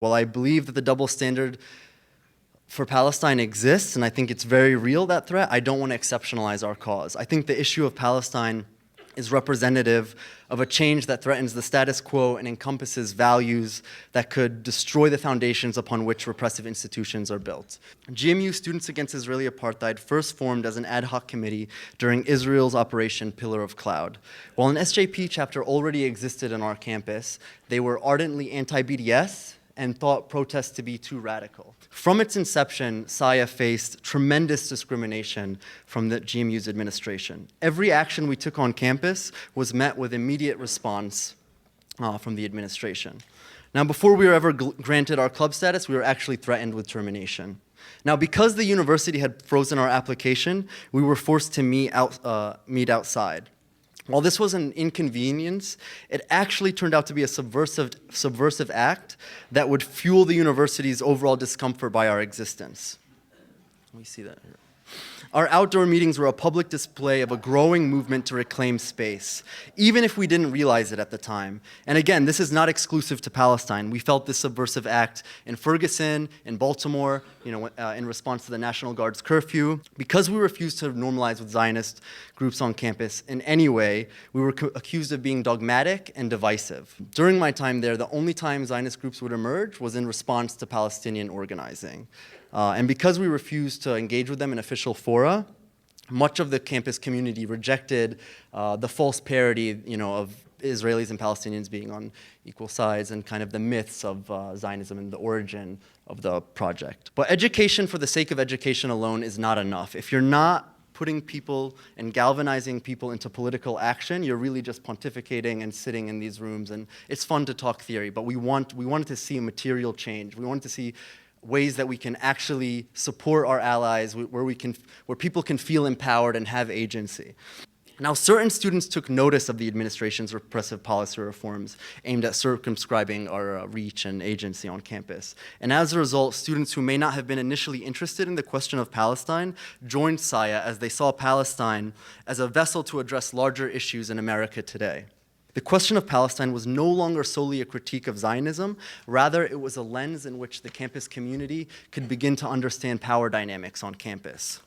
While I believe that the double standard for Palestine exists, and I think it's very real, that threat, I don't want to exceptionalize our cause. I think the issue of Palestine is representative of a change that threatens the status quo and encompasses values that could destroy the foundations upon which repressive institutions are built. GMU Students Against Israeli Apartheid first formed as an ad hoc committee during Israel's Operation Pillar of Cloud. While an SJP chapter already existed on our campus, they were ardently anti-BDS and thought protests to be too radical. From its inception, SAYA faced tremendous discrimination from the GMU's administration. Every action we took on campus was met with immediate response from the administration. Now, before we were ever granted our club status, we were actually threatened with termination. Now, because the university had frozen our application, we were forced to meet outside. While this was an inconvenience, it actually turned out to be a subversive act that would fuel the university's overall discomfort by our existence. Let me see that here. Our outdoor meetings were a public display of a growing movement to reclaim space, even if we didn't realize it at the time. And again, this is not exclusive to Palestine. We felt this subversive act in Ferguson, in Baltimore, in response to the National Guard's curfew. Because we refused to normalize with Zionist groups on campus in any way, we were accused of being dogmatic and divisive. During my time there, the only time Zionist groups would emerge was in response to Palestinian organizing. And because we refused to engage with them in official fora, much of the campus community rejected the false parody, of Israelis and Palestinians being on equal sides and kind of the myths of Zionism and the origin of the project. But education for the sake of education alone is not enough. If you're not putting people and galvanizing people into political action, you're really just pontificating and sitting in these rooms. And it's fun to talk theory, but we wanted to see a material change. We wanted to see ways that we can actually support our allies, where people can feel empowered and have agency. Now, certain students took notice of the administration's repressive policy reforms aimed at circumscribing our reach and agency on campus. And as a result, students who may not have been initially interested in the question of Palestine joined SAYA as they saw Palestine as a vessel to address larger issues in America today. The question of Palestine was no longer solely a critique of Zionism, rather it was a lens in which the campus community could begin to understand power dynamics on campus.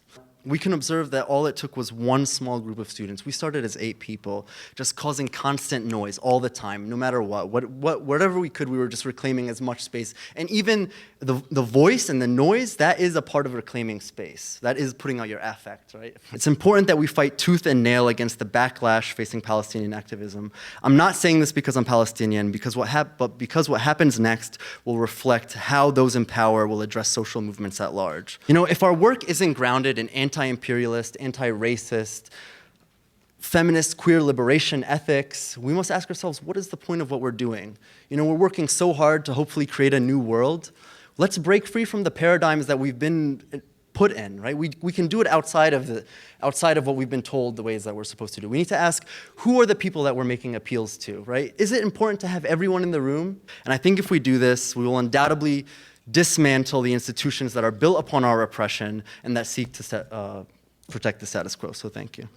We can observe that all it took was one small group of students. We started as 8 people, just causing constant noise all the time, no matter what. Whatever we could, we were just reclaiming as much space. And even the voice and the noise, that is a part of reclaiming space. That is putting out your affect, right? It's important that we fight tooth and nail against the backlash facing Palestinian activism. I'm not saying this because I'm Palestinian, but because what happens next will reflect how those in power will address social movements at large. If our work isn't grounded in anti-imperialist, anti-racist, feminist, queer liberation ethics, we must ask ourselves, what is the point of what we're doing? We're working so hard to hopefully create a new world. Let's break free from the paradigms that we've been put in, right? We can do it outside of what we've been told the ways that we're supposed to do. We need to ask, who are the people that we're making appeals to, right? Is it important to have everyone in the room? And I think if we do this, we will undoubtedly dismantle the institutions that are built upon our oppression and that seek to protect the status quo. So thank you.